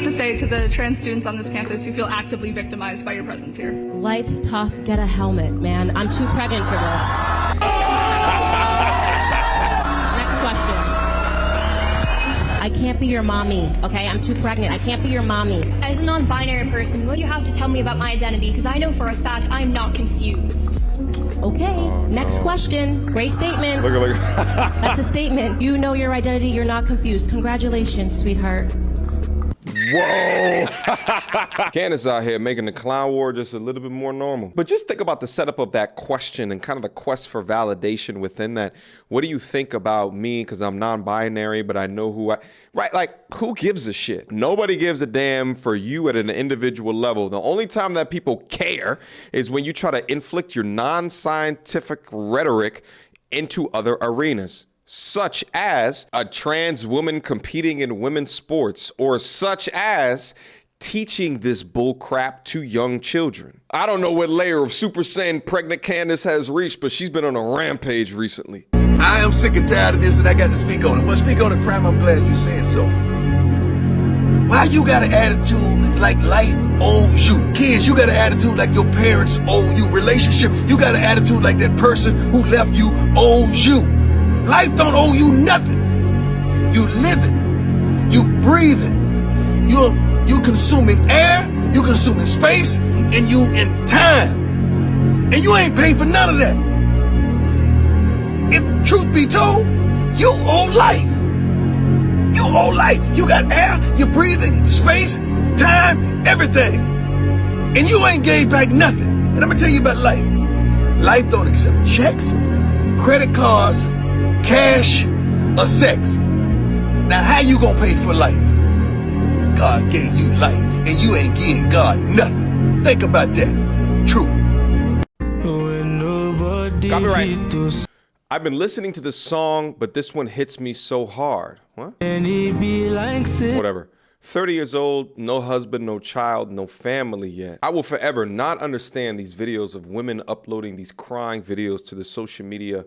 have to say to the trans students on this campus who feel actively victimized by your presence here? Life's tough. Get a helmet, man. I'm too pregnant for this. Next question. I can't be your mommy, okay? I'm too pregnant. I can't be your mommy. As a non-binary person, what do you have to tell me about my identity? Because I know for a fact I'm not confused. Okay, next question. Great statement. Look. That's a statement. You know your identity. You're not confused. Congratulations, sweetheart. Whoa! Candace out here making the clown war just a little bit more normal. But just think about the setup of that question and kind of the quest for validation within that. What do you think about me? Because I'm non-binary, but I know who I... Right, like, who gives a shit? Nobody gives a damn for you at an individual level. The only time that people care is when you try to inflict your non-scientific rhetoric into other arenas, such as a trans woman competing in women's sports, or such as teaching this bull crap to young children. I don't know what layer of Super Saiyan pregnant Candace has reached, but she's been on a rampage recently. I am sick and tired of this, and I got to speak on it. Well, speak on it, Prime. I'm glad you said so. Why you got an attitude like life owes you? Kids, you got an attitude like your parents owe you. Relationship, you got an attitude like that person who left you owes you. Life don't owe you nothing. You live it. You breathe it. You consuming air, you consuming space, and you in time. And you ain't paid for none of that. If truth be told, you owe life. You owe life. You got air, you breathing, space, time, everything. And you ain't gave back nothing. And I'm gonna tell you about life. Life don't accept checks, credit cards, cash, or sex. Now how you gonna pay for life? God gave you life, and you ain't giving God nothing. Think about that. True. Copyright. I've been listening to this song, but this one hits me so hard. What? Whatever. 30 years old, no husband, no child, no family yet. I will forever not understand these videos of women uploading these crying videos to the social media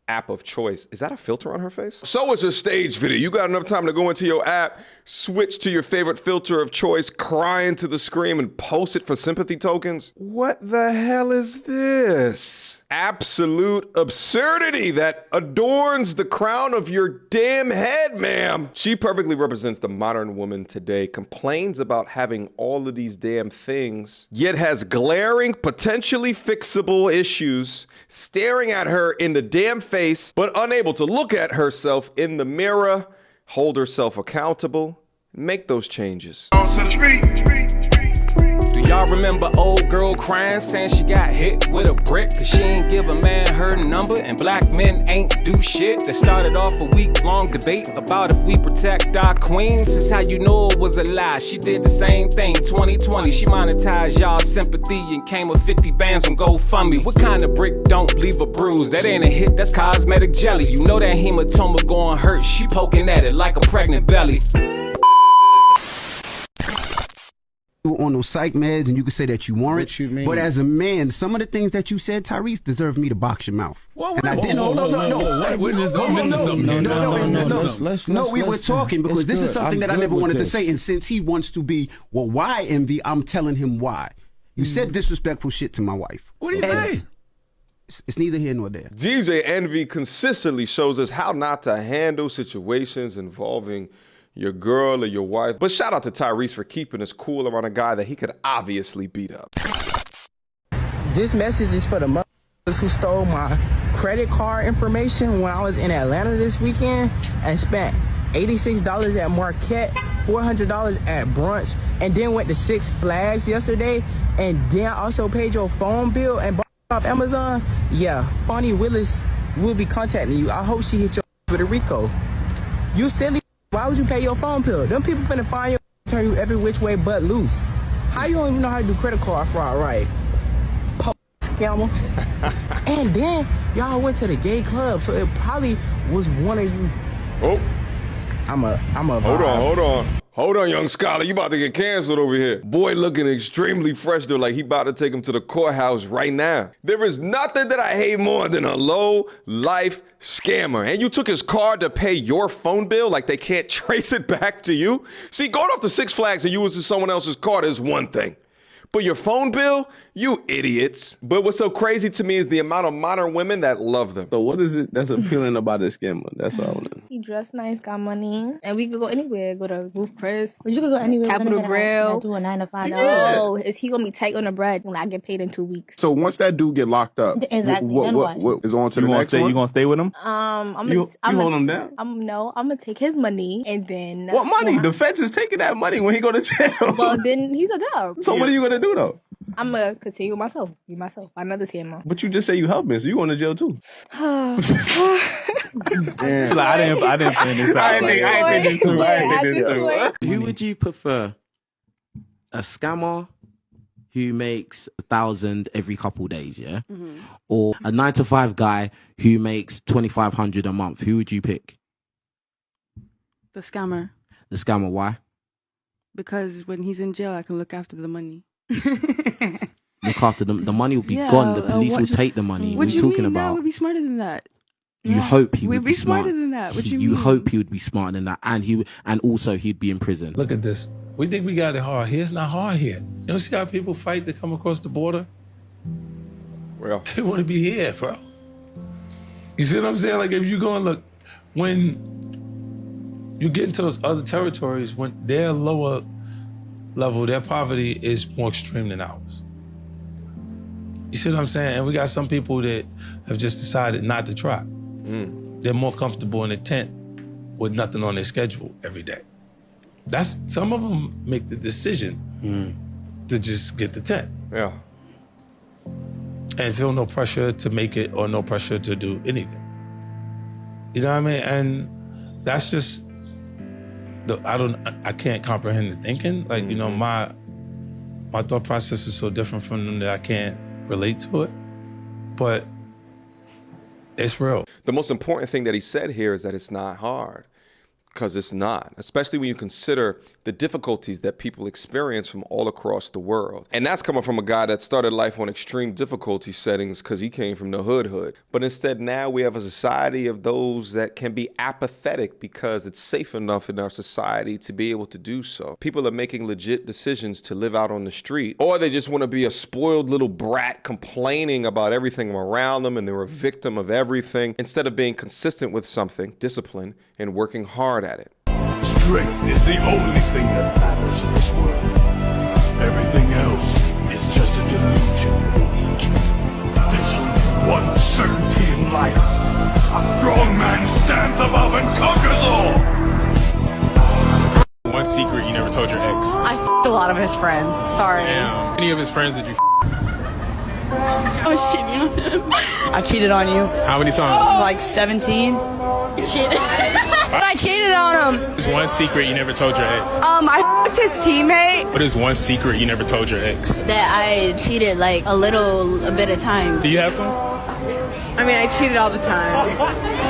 app of choice. Is that a filter on her face? So it's a stage video. You got enough time to go into your app, switch to your favorite filter of choice, cry into the screen, and post it for sympathy tokens? What the hell is this? Absolute absurdity that adorns the crown of your damn head, ma'am. She perfectly represents the modern woman today, complains about having all of these damn things, yet has glaring, potentially fixable issues staring at her in the damn face, but unable to look at herself in the mirror, hold herself accountable, make those changes. On to the street. Do y'all remember old girl crying, saying she got hit with a brick cause she ain't give a man her number and black men ain't do shit? That started off a week-long debate about if we protect our queens. This is how you know it was a lie. She did the same thing 2020. She monetized y'all sympathy and came with 50 bands on GoFundMe. What kind of brick don't leave a bruise? That ain't a hit, that's cosmetic jelly. You know that hematoma going hurt. She poking at it like a pregnant belly. On those psych meds, and you could say that you weren't. What you mean? But as a man, some of the things that you said, Tyrese, deserve me to box your mouth. Whoa, and I didn't. No, we were talking because this is something that I never wanted to say. And since he wants to be, well, why envy? I'm telling him why. You said disrespectful shit to my wife. What do you say? It's neither here nor there. DJ Envy consistently shows us how not to handle situations involving your girl or your wife. But shout out to Tyrese for keeping us cool around a guy that he could obviously beat up. This message is for the motherfuckers who stole my credit card information when I was in Atlanta this weekend and spent $86 at Marquette, $400 at brunch, and then went to Six Flags yesterday, and then also paid your phone bill and bought off Amazon. Yeah, Fonnie Willis will be contacting you. I hope she hit your with a Rico. You silly. Why would you pay your phone bill? Them people finna find you, turn you every which way but loose. How you don't even know how to do credit card fraud right? Scammer. And then y'all went to the gay club, so it probably was one of you. Oh. I'm a Hold on. Hold on, young scholar, you about to get canceled over here. Boy looking extremely fresh though, like he about to take him to the courthouse right now. There is nothing that I hate more than a low-life scammer. And you took his card to pay your phone bill, like they can't trace it back to you? See, going off the Six Flags and using someone else's card is one thing. But your phone bill? You idiots. But what's so crazy to me is the amount of modern women that love them. So what is it that's appealing about this scammer? That's what I want to know. He dressed nice, got money, and we could go anywhere. Go to Ruth Chris. But you could go anywhere. Capitol Grill. Do a 9 to 5. Oh, is he gonna be tight on the bread when I get paid in 2 weeks? So once that dude get locked up, exactly. What is on to the next one? You gonna stay with him? I'm hold him down? I'm gonna take his money and then. What money? The feds is taking that money when he go to jail. Well, then he's a dog. So what are you gonna do though? I'm gonna continue myself. Be myself. Another scammer. But you just say you helping, so you going to jail too. I didn't finish that. Who would you prefer? A scammer who makes 1,000 every couple days, yeah? Mm-hmm. Or a 9 to 5 guy who makes 2,500 a month? Who would you pick? The scammer. The scammer, why? Because when he's in jail, I can look after the money. Look after them. The money will be gone. The police will take the money. What are you talking mean? about? No, we'd be smarter than that. You hope he would be smarter than that. What you mean? You hope he would be smarter than that, and also he'd be in prison. Look at this. We think we got it hard here. It's not hard here. You don't see how people fight to come across the border? Well, they want to be here, bro. You see what I'm saying? Like if you go and look, when you get into those other territories, when their lower level, their poverty is more extreme than ours. You see what I'm saying? And we got some people that have just decided not to try. They're more comfortable in a tent with nothing on their schedule every day. Some of them make the decision to just get the tent. Yeah. And feel no pressure to make it or no pressure to do anything. You know what I mean? And that's just, I can't comprehend the thinking. Like, you know, my thought process is so different from them that I can't relate to it. But it's real. The most important thing that he said here is that it's not hard. Because it's not, especially when you consider the difficulties that people experience from all across the world. And that's coming from a guy that started life on extreme difficulty settings because he came from the hood. But instead now we have a society of those that can be apathetic because it's safe enough in our society to be able to do so. People are making legit decisions to live out on the street, or they just want to be a spoiled little brat complaining about everything around them and they're a victim of everything instead of being consistent with something, discipline, and working hard at it. Strength is the only thing that matters in this world. Everything else is just a delusion. There's only one certainty in life. A strong man stands above and conquers all. One secret you never told your ex. I f***ed a lot of his friends. Sorry. Damn. Any of his friends did you I was cheating on him. I cheated on you. How many times? Like 17. Cheated. I cheated on him. There's one secret you never told your ex. I f***ed his teammate. What is one secret you never told your ex? That I cheated like a bit of time. Do you have some? I mean, I cheated all the time.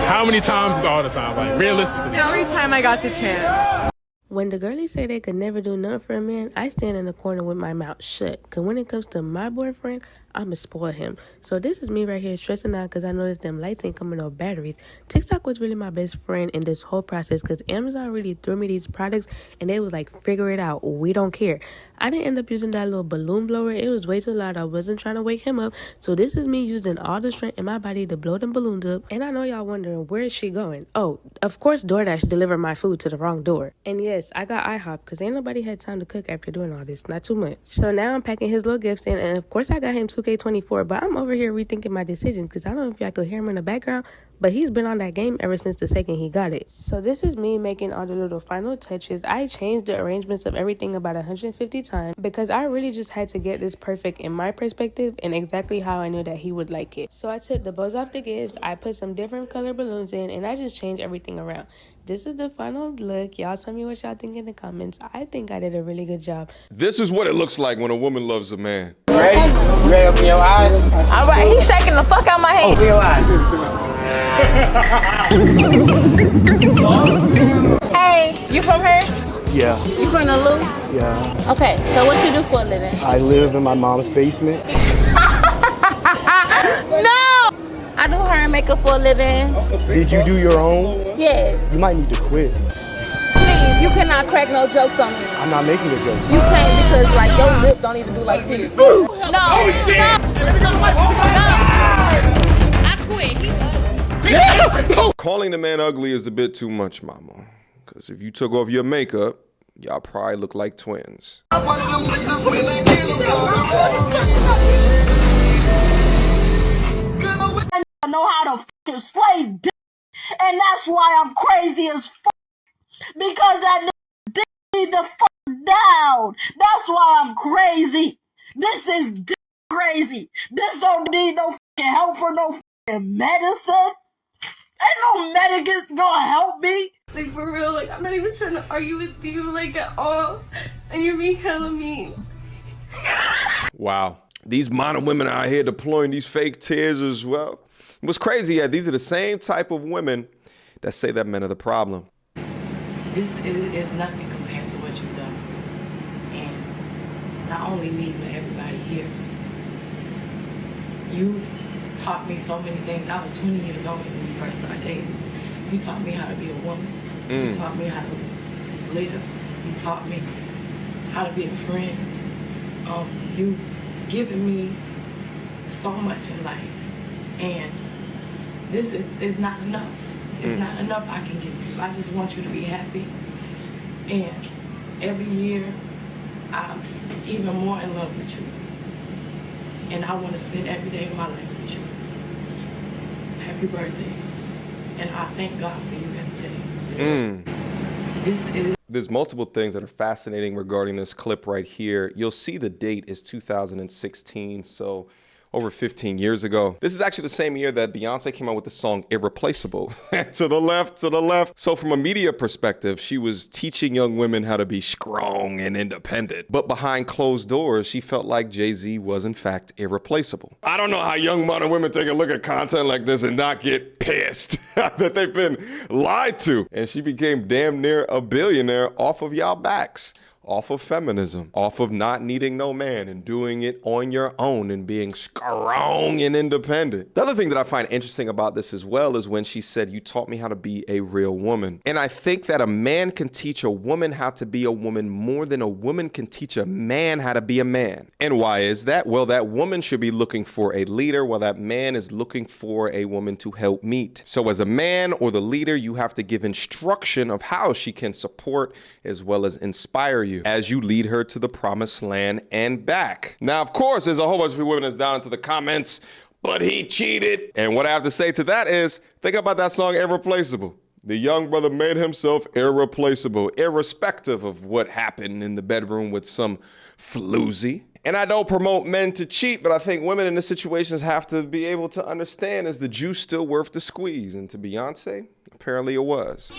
How many times is all the time? Like, realistically? Every time I got the chance. When the girlies say they could never do nothing for a man, I stand in the corner with my mouth shut. Because when it comes to my boyfriend, I'ma spoil him. So this is me right here stressing out because I noticed them lights ain't coming on batteries. TikTok was really my best friend in this whole process because Amazon really threw me these products and they was like, figure it out. We don't care. I didn't end up using that little balloon blower. It was way too loud. I wasn't trying to wake him up. So this is me using all the strength in my body to blow them balloons up. And I know y'all wondering, where is she going? Oh, of course DoorDash delivered my food to the wrong door. And yes, I got IHOP because ain't nobody had time to cook after doing all this. Not too much. So now I'm packing his little gifts in, and of course I got him 2K24, but I'm over here rethinking my decisions because I don't know if y'all could hear him in the background, but he's been on that game ever since the second he got it. So this is me making all the little final touches. I changed the arrangements of everything about 150 times because I really just had to get this perfect in my perspective and exactly how I knew that he would like it. So I took the bows off the gifts, I put some different color balloons in, and I just changed everything around. This is the final look. Y'all tell me what y'all think in the comments. I think I did a really good job. This is what it looks like when a woman loves a man. Ready? You ready? Open your eyes. All right, he's shaking the fuck out my hand. Open your eyes. Hey, you from here? Yeah, You from the Lou? yeah. Okay, so what you do for a living? I live in my mom's basement. No! I do hair and makeup for a living. Did you do your own? Yes. You might need to quit. Please, you cannot crack no jokes on me. I'm not making a joke. You can't because like your lip don't even do like this. No. Oh, shit. I quit. He ugly. Calling the man ugly is a bit too much, mama. Because if you took off your makeup, y'all probably look like twins. I know how to fucking slay dick, and that's why I'm crazy as fuck. Because that dick need the fuck down. That's why I'm crazy. This is dick crazy. This don't need no fucking help for no fucking medicine. Ain't no medic's gonna help me. Like, for real, like, I'm not even trying to argue with you, like, at all. And you're being hella mean. Wow. These modern women out here deploying these fake tears as well. What's crazy, these are the same type of women that say that men are the problem. This is nothing compared to what you've done. And not only me, but everybody here. You've taught me so many things. I was 20 years old when we first started dating. You taught me how to be a woman. You taught me how to live. You taught me how to be a friend. You've given me so much in life. And this is not enough. It's not enough I can give you. I just want you to be happy. And every year, I'm just even more in love with you. And I want to spend every day of my life with you. Happy birthday. And I thank God for you every day. There's multiple things that are fascinating regarding this clip right here. You'll see the date is 2016, so over 15 years ago. This is actually the same year that Beyonce came out with the song Irreplaceable. To the left, to the left. So from a media perspective, she was teaching young women how to be strong and independent. But behind closed doors, she felt like Jay-Z was in fact irreplaceable. I don't know how young modern women take a look at content like this and not get pissed that they've been lied to. And she became damn near a billionaire off of y'all backs. Off of feminism, off of not needing no man and doing it on your own and being strong and independent. The other thing that I find interesting about this as well is when she said, you taught me how to be a real woman. And I think that a man can teach a woman how to be a woman more than a woman can teach a man how to be a man. And why is that? Well, that woman should be looking for a leader while that man is looking for a woman to help meet. So as a man or the leader, you have to give instruction of how she can support as well as inspire you as you lead her to the promised land and back. Now, of course, there's a whole bunch of women that's down into the comments, but he cheated. And what I have to say to that is, think about that song, Irreplaceable. The young brother made himself irreplaceable, irrespective of what happened in the bedroom with some floozy. And I don't promote men to cheat, but I think women in this situations have to be able to understand, is the juice still worth the squeeze? And to Beyonce, apparently it was.